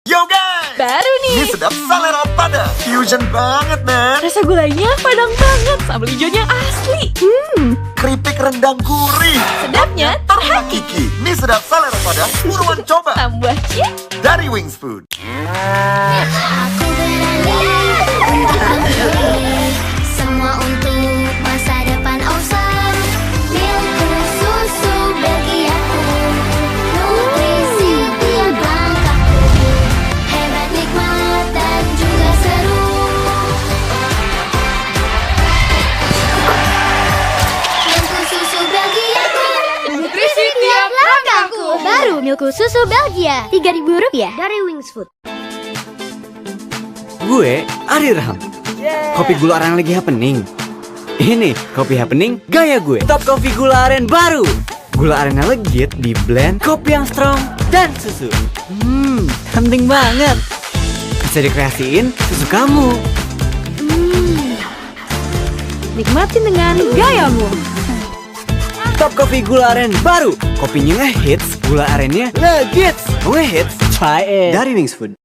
Yo guys! Baru nih. Ini sedap selera pada. Fusion banget, men. Rasa gulainya padang banget. Sambal hijaunya asli. Keripik rendang gurih. Sedapnya terhakiki. Mie sedap selera pada. Buruan coba. Tambah cheese. Dari Wings Food. Aku berani untuk memilih semua untuk masa depan awesome. Milku susu bagi aku, nutrisi tiap langkahku, hebat nikmat dan juga seru. Milku susu Belgia, Nutrisi tiap langkahku. baru Milku susu Belgia, Rp3.000 dari Wings Food. Gue Ari Raham. Kopi gula aren lagi happening. Ini kopi happening gaya gue. Top kopi gula aren baru. Gula arennya legit di blend kopi yang strong dan susu. Penting banget. Bisa dikreasiin susu kamu. Nikmatin dengan gayamu. Top kopi gula aren baru. Kopinya ngehits, gula arennya legit. Ngehits, try it. Dari Wings Food.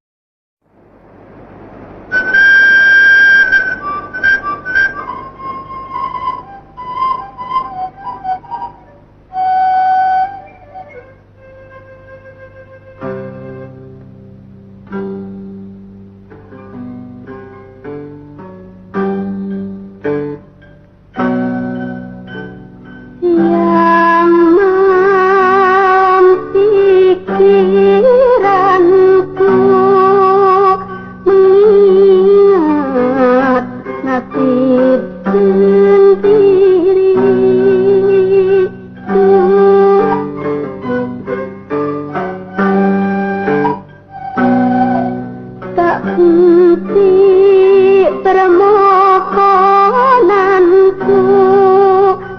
Permohonanku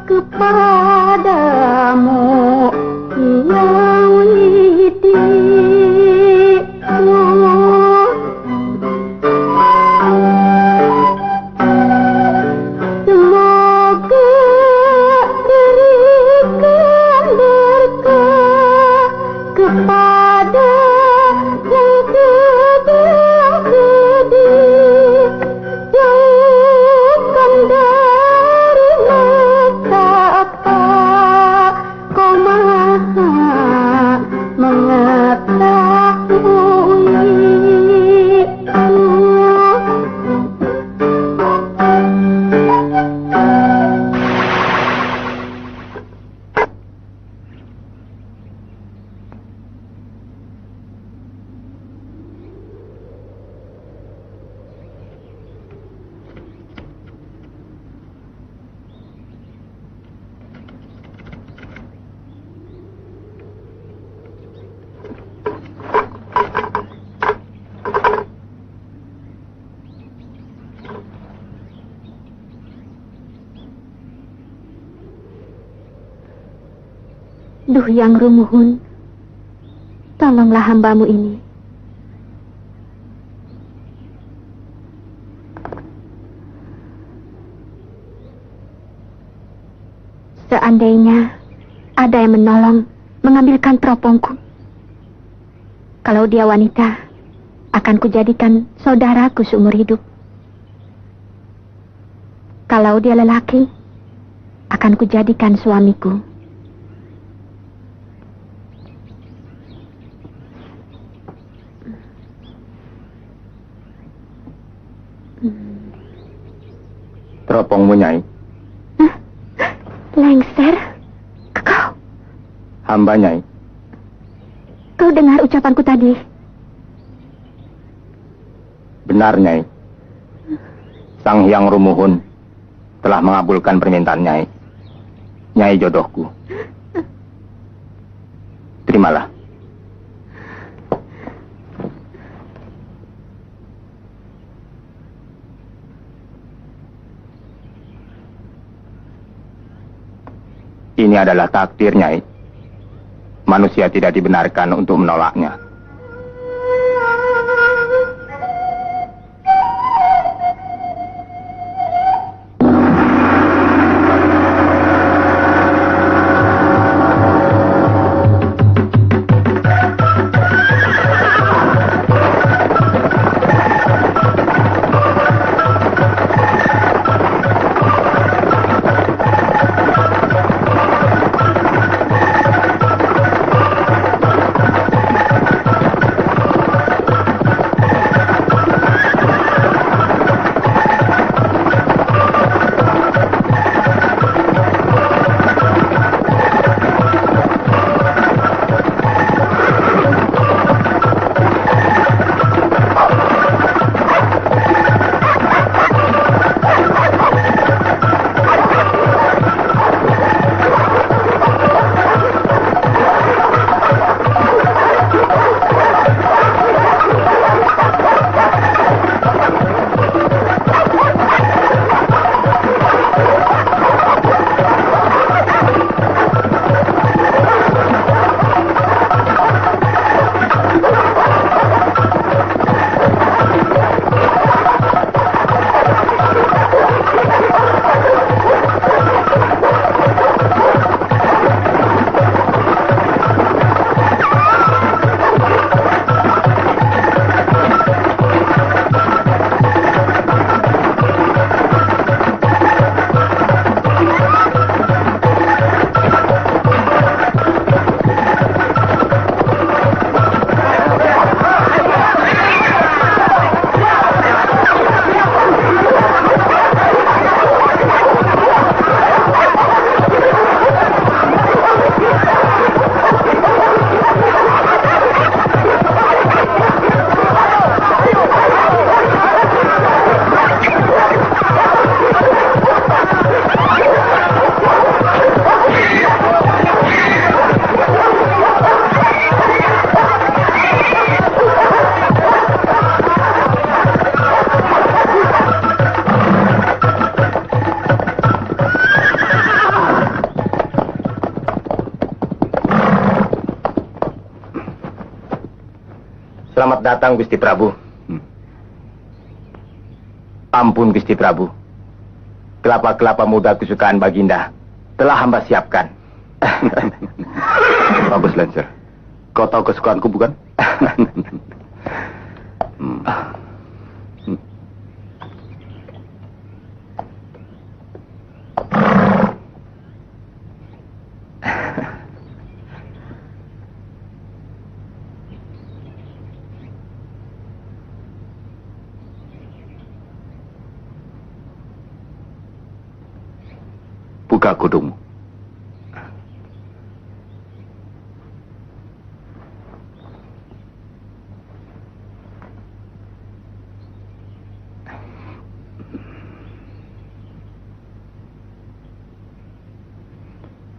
kepadamu yang widikmu, semoga berikan berkah kepada yang kedua-kedua, jauhkan dari petaka, kau maha Duh Yang Rumuhun, tolonglah hambamu ini. Seandainya ada yang menolong mengambilkan teropongku, kalau dia wanita, akan kujadikan saudaraku seumur hidup. Kalau dia lelaki, akan kujadikan suamiku. Teropongmu, Nyai. Lengser? Kau? Hamba, Nyai. Kau dengar ucapanku tadi? Benar, Nyai. Sang Hyang Rumuhun telah mengabulkan permintaan Nyai. Nyai jodohku. Terimalah. Ini adalah takdir, Nyai. Manusia tidak dibenarkan untuk menolaknya. Selamat datang, Gusti Prabu. Ampun, Gusti Prabu. Kelapa-kelapa muda kesukaan Baginda telah hamba siapkan. Bagus, Lancer. Kau tahu kesukaanku, bukan? Buka kudungmu.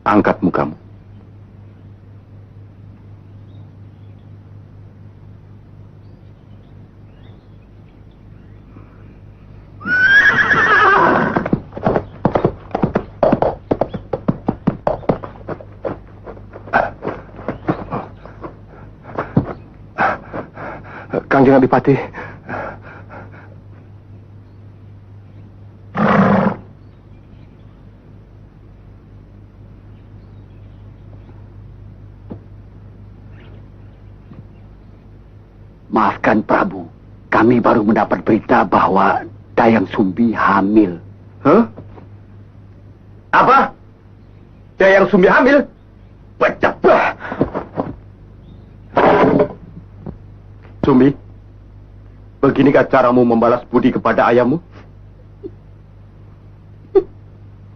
Angkat mukamu. Kanjeng Adipati. Maafkan Prabu, kami baru mendapat berita bahwa Dayang Sumbi hamil. Hah? Apa? Dayang Sumbi hamil? Pecah. Sumbi, beginikah caramu membalas budi kepada ayahmu?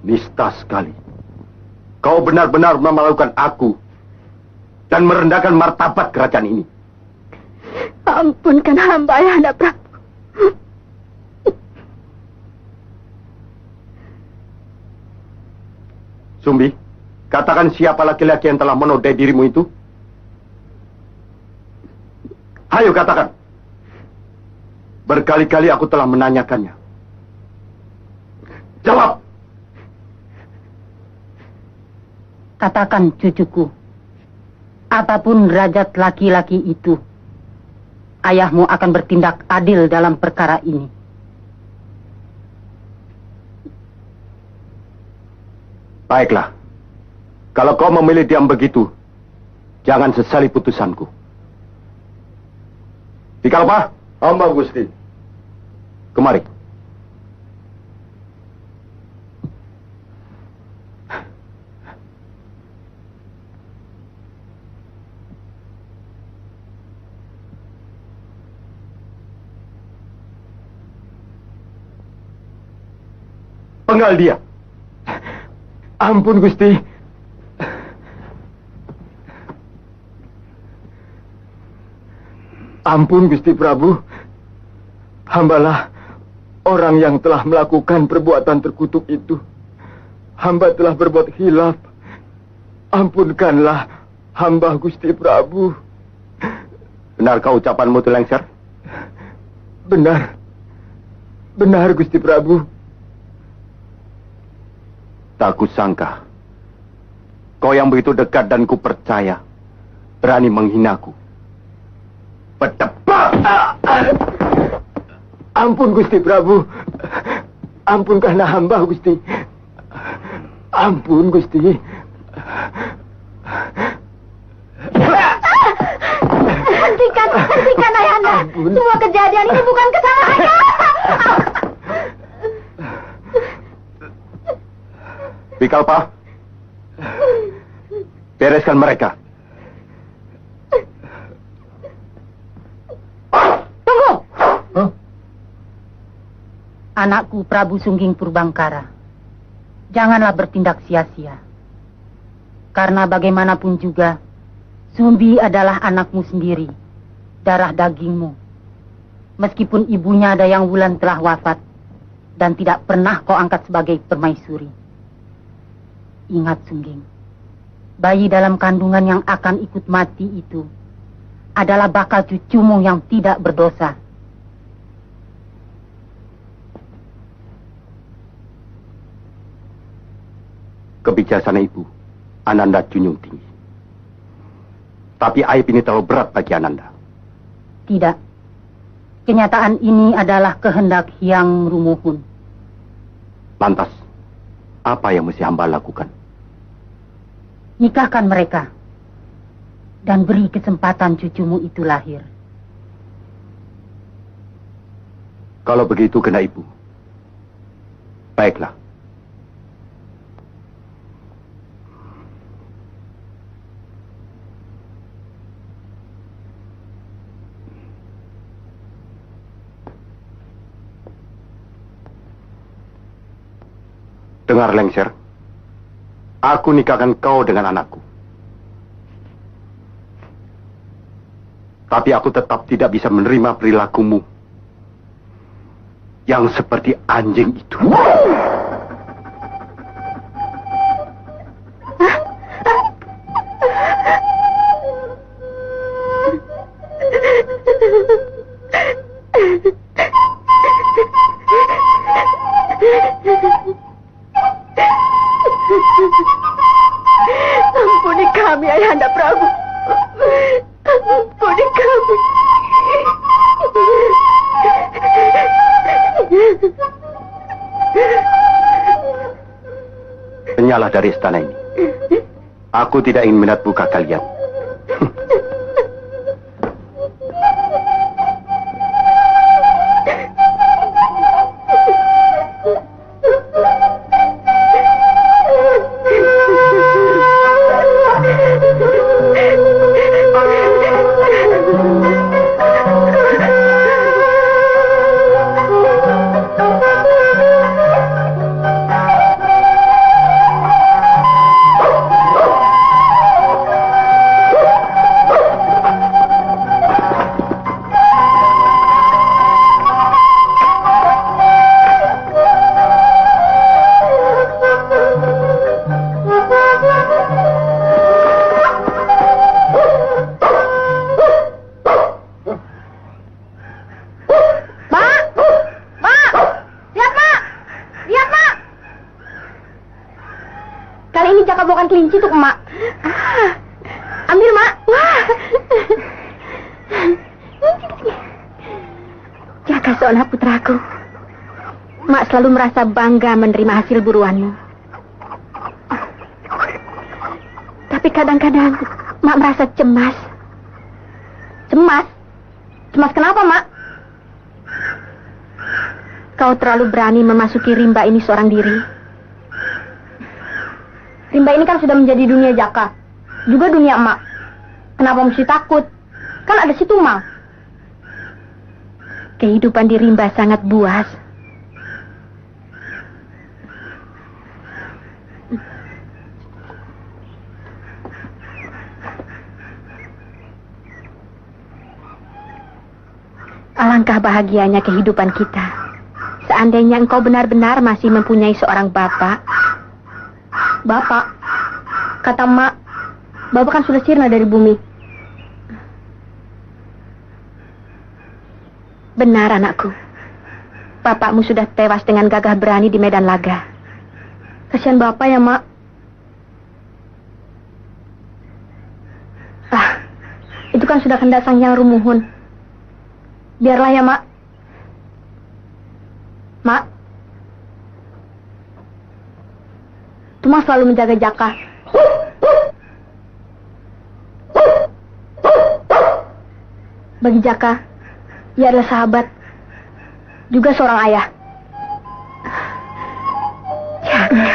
Nista sekali. Kau benar-benar memalukan aku dan merendahkan martabat kerajaan ini. Ampunkan hamba, Ayahanda Prabu. Sumbi, katakan siapa laki-laki yang telah menodai dirimu itu? Ayo katakan. Berkali-kali aku telah menanyakannya. Jawab. Katakan, cucuku. Apapun derajat laki-laki itu, ayahmu akan bertindak adil dalam perkara ini. Baiklah. Kalau kau memilih diam begitu, jangan sesali putusanku. Dikalpa? Hamba Gusti. Kemari. Penggal dia. Ampun, Gusti. Ampun, Gusti Prabu. Hambalah orang yang telah melakukan perbuatan terkutuk itu. Hamba telah berbuat hilaf. Ampunkanlah hamba, Gusti Prabu. Benarkah ucapanmu itu, Lengser? Benar. Benar, Gusti Prabu. Tak kusangka kau yang begitu dekat dan ku percaya berani menghinaku. Berdebat! Ampun, Gusti Prabu. Ampunkanlah hamba, Gusti. Ampun, Gusti. Hentikan, Ayahanda. Semua kejadian ini bukan kesalahannya. Bikalpa, bereskan mereka. Tunggu! Huh? Anakku Prabu Sungging Purbangkara, janganlah bertindak sia-sia. Karena bagaimanapun juga, Sumbi adalah anakmu sendiri, darah dagingmu. Meskipun ibunya Dayang Wulan telah wafat, dan tidak pernah kau angkat sebagai permaisuri. Ingat, Sungging, bayi dalam kandungan yang akan ikut mati itu adalah bakal cucumu yang tidak berdosa. Kebijaksanaan ibu, Ananda junjung tinggi. Tapi aib ini terlalu berat bagi Ananda. Tidak. Kenyataan ini adalah kehendak Hyang Rumuhun. Lantas, apa yang mesti hamba lakukan? Nikahkan mereka. Dan beri kesempatan cucumu itu lahir. Kalau begitu kena ibu. Baiklah. Dengar Lengser, aku nikahkan kau dengan anakku. Tapi aku tetap tidak bisa menerima perilakumu yang seperti anjing itu. Ampuni kami, Ayahanda Prabu. Ampuni kami. Penyalah dari istana ini. Aku tidak ingin melihat muka kalian. Bukan kelinci tuh, Emak. Ambil, Mak. Wah. Jaga Sona putraku. Mak selalu merasa bangga menerima hasil buruanmu. Tapi kadang-kadang Mak merasa cemas. Cemas? Cemas kenapa, Mak? Kau terlalu berani memasuki rimba ini seorang diri. Rimba ini kan sudah menjadi dunia Jaka, juga dunia Emak. Kenapa mesti takut? Kan ada si Tumal. Kehidupan di rimba sangat buas. Alangkah bahagianya kehidupan kita. Seandainya engkau benar-benar masih mempunyai seorang bapak. Bapak, kata Emak, Bapak kan sudah sirna dari bumi. Benar, anakku. Bapakmu sudah tewas dengan gagah berani di medan laga. Kasihan Bapak ya, Mak. Itu kan sudah kehendak Sang Hyang Rumuhun. Biarlah ya, Mak. Mak. Tumal selalu menjaga Jaka. Bagi Jaka, ia adalah sahabat, juga seorang ayah. Jaka.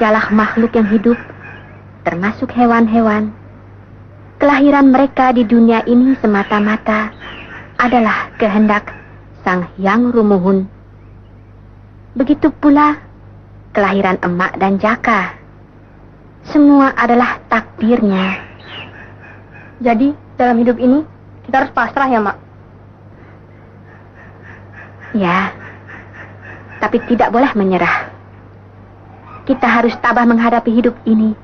segala makhluk yang hidup, termasuk hewan-hewan, kelahiran mereka di dunia ini semata-mata adalah kehendak Sang Hyang Rumuhun. Begitu pula kelahiran emak dan Jaka. Semua adalah takdirnya. Jadi, dalam hidup ini, kita harus pasrah ya, Mak? Ya, tapi tidak boleh menyerah. Kita harus tabah menghadapi hidup ini,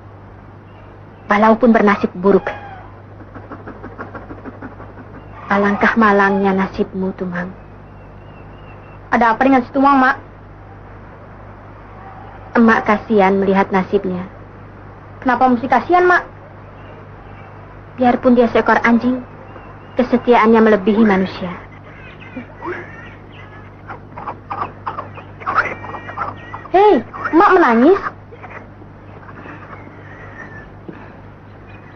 walaupun bernasib buruk. Alangkah malangnya nasibmu, Tumang. Ada apa dengan si Tumang, Mak? Emak kasihan melihat nasibnya. Kenapa mesti kasihan, Mak? Biarpun dia seekor anjing, kesetiaannya melebihi manusia. Hei, Mak menangis?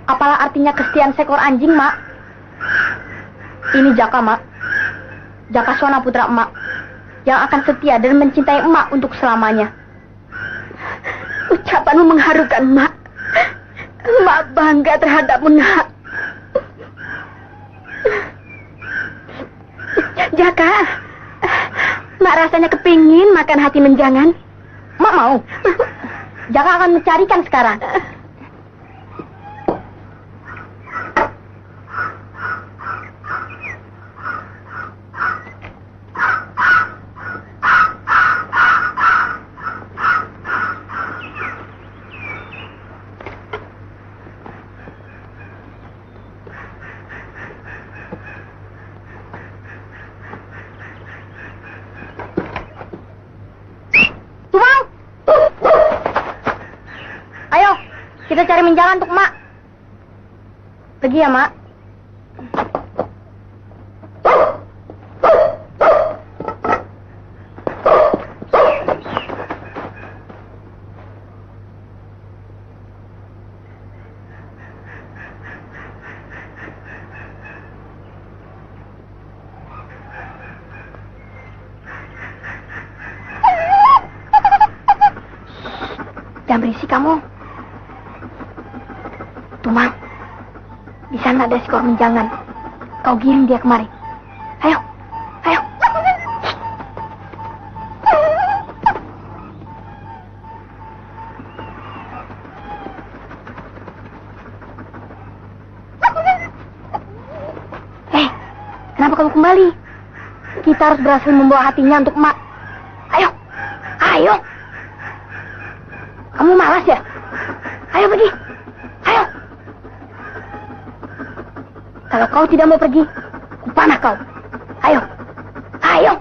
Apalah artinya kesetiaan seekor anjing, Mak? Ini Jaka, Mak. Jaka Swana putra Emak, yang akan setia dan mencintai Emak untuk selamanya. Ucapanmu mengharukan, Mak. Emak bangga terhadapmu, Nak. Jaka, Mak rasanya kepingin makan hati menjangan. Mak mau. Jaka akan mencarikan sekarang. Tumang! Ayo, kita cari menjangan untuk Mak. Pergi ya, Mak. Jangan berisik kamu. Tumang, di sana ada seekor menjangan. Kau giring dia kemari. Ayo, ayo. Kenapa kamu kembali? Kita harus berhasil membawa hatinya untuk Mak. Ayo, ayo. Kamu malas ya? Ayo pergi. Ayo. Kalau kau tidak mau pergi, kupanah kau. Ayo. Ayo.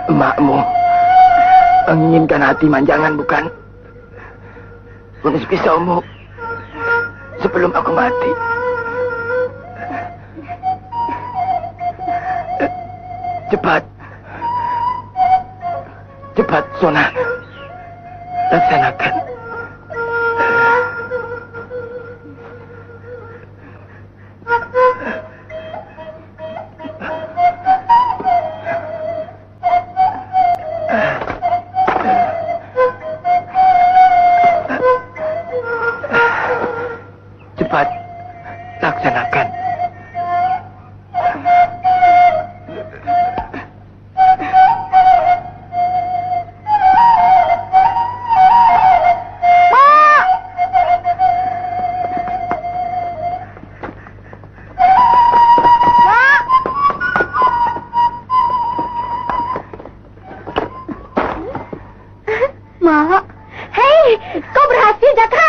Emakmu menginginkan hati manjangan, bukan? Bunuh pisaumu sebelum aku mati. Cepat. Cepat, Sona. Laksanakan. Cepat, laksanakan. Mak. Hei, kau berhasil, Jaka.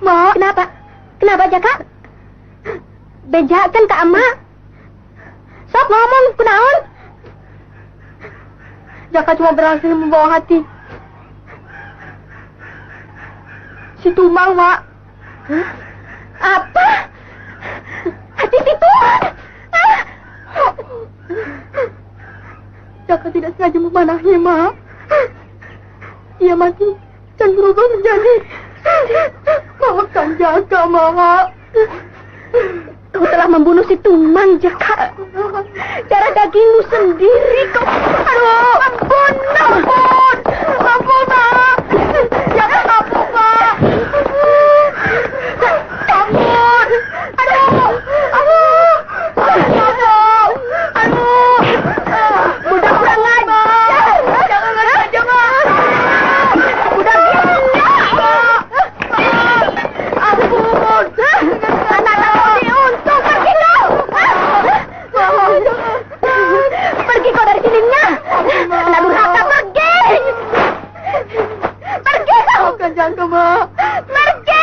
Mak, kenapa? Kenapa, Jaka? Bejakan Kak Emak. Sok ngomong, kunaon? Jaka cuma berhasil membawa hati si Tumang, Mak. Apa? Hati si Tumang? Jaka tidak sengaja memanahnya, Mak. Ia mati dan berubah menjadi... Maafkan Jaka, Mak. Kau telah membunuh si Tumang, Jaka. Darah dagingmu sendiri kau. Aduh, ampun, ampun. Ampun, Mak. Jaka, ampun, Mak. Ampun. Aduh, aduh. Aduh, aduh. Budak kurang ajar. Jangan saja, Mak. Budak gila, Mak. Ampun. Anak aku diuntung. Pergi kau. Pergi kau dari sini, Nya. Anak durhaka, pergi. Pergi kau. Bukan Jaka, Mak. Pergi.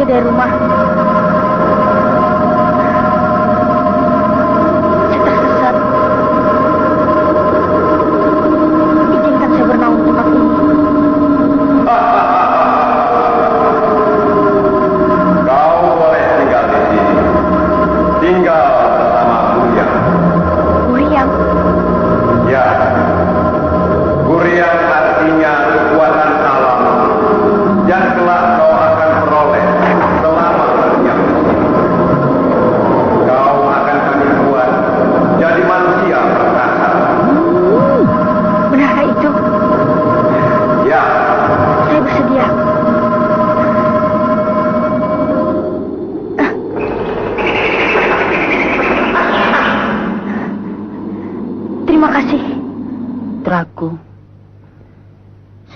dari rumah. Saya tersesat. Izinkan saya bernaung di tempat ini. Kau boleh tinggal di sini. Tinggal bersama Guryang. Guryang? Ya. Guryang artinya kekuatan alam yang kelak kau akan peroleh selama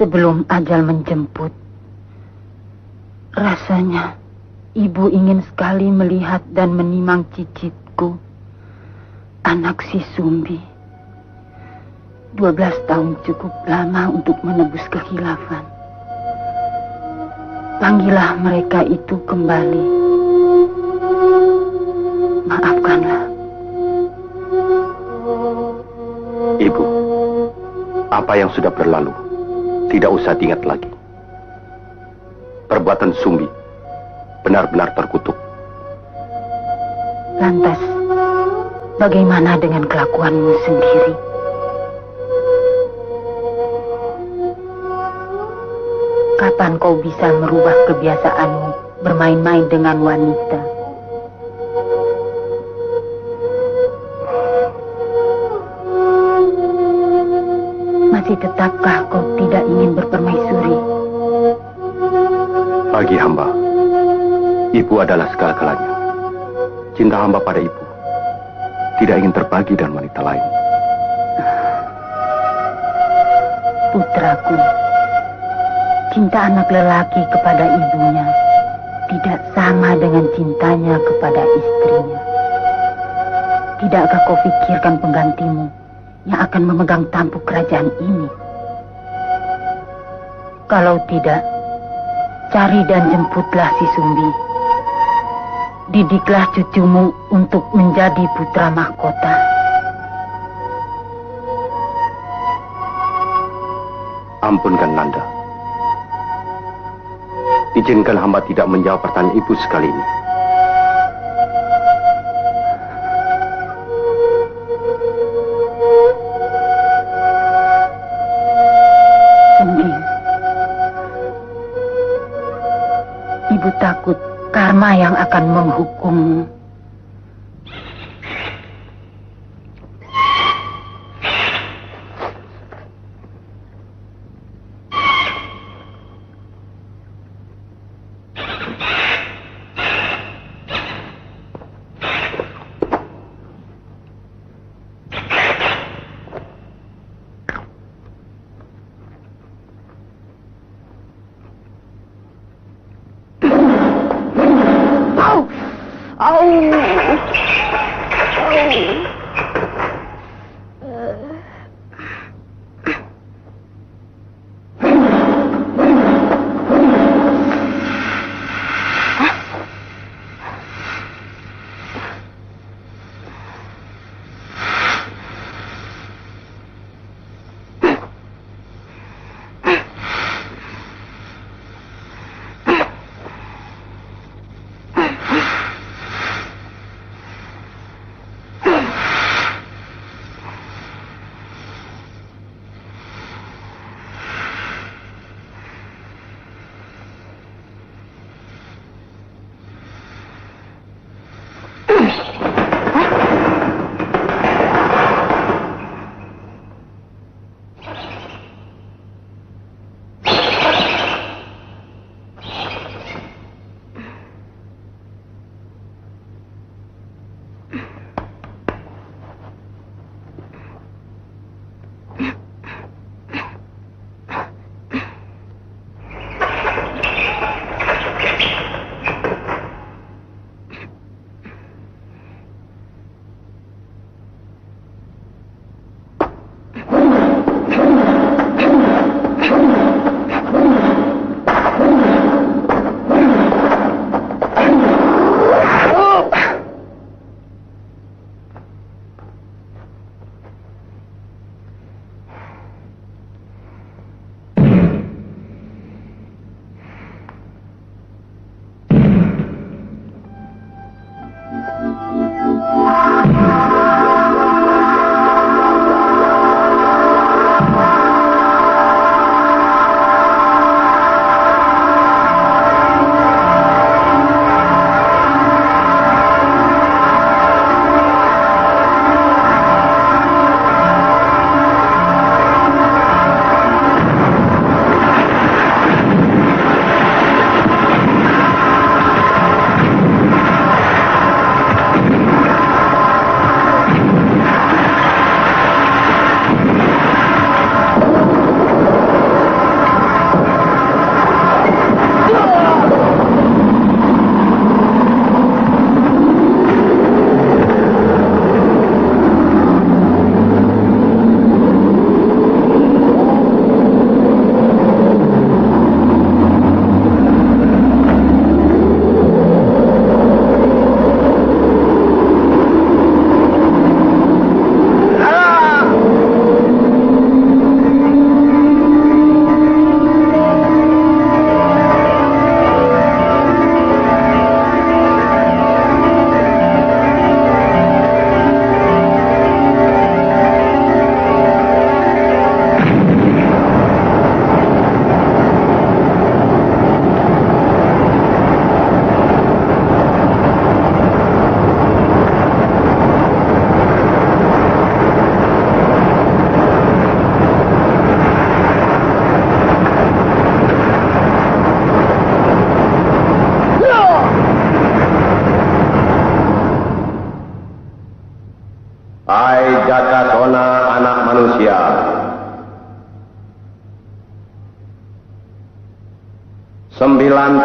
Sebelum ajal menjemput, rasanya ibu ingin sekali melihat dan menimang cicitku, anak si Sumbi. 12 tahun cukup lama untuk menebus kekhilafan. Panggillah mereka itu kembali. Maafkanlah. Ibu, apa yang sudah berlalu tidak usah diingat lagi. Perbuatan Sumbi benar-benar terkutuk. Lantas, bagaimana dengan kelakuanmu sendiri? Kapan kau bisa merubah kebiasaanmu bermain-main dengan wanita? Masih tetapkah kau tidak ingin berpermaisuri? Bagi hamba, ibu adalah segala-galanya. Cinta hamba pada ibu tidak ingin terbagi dengan wanita lain. Putraku, cinta anak lelaki kepada ibunya tidak sama dengan cintanya kepada istrinya. Tidakkah kau pikirkan penggantimu yang akan memegang tampuk kerajaan ini? Kalau tidak, cari dan jemputlah si Sumbi. Didiklah cucumu untuk menjadi putra mahkota. Ampunkan Nanda. Izinkan hamba tidak menjawab pertanyaan ibu sekali ini. Sumbi, ibu takut karma yang akan menghukummu.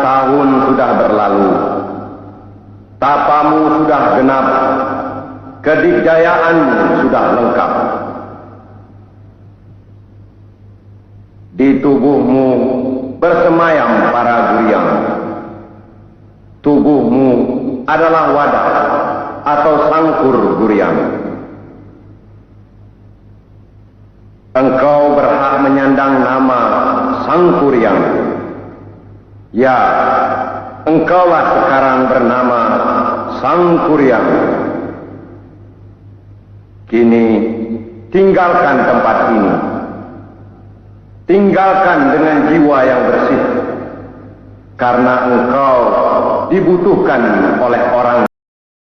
tahun sudah berlalu. Tapamu sudah genap. Kedikdayaanmu sudah lengkap. Di tubuhmu bersemayam para guriang. Tubuhmu adalah wadah atau sangkur guriang. Engkau berhak menyandang nama Sang Kuryang. Ya, engkaulah sekarang bernama Sang Kuryang. Kini, tinggalkan tempat ini. Tinggalkan dengan jiwa yang bersih. Karena engkau dibutuhkan oleh orang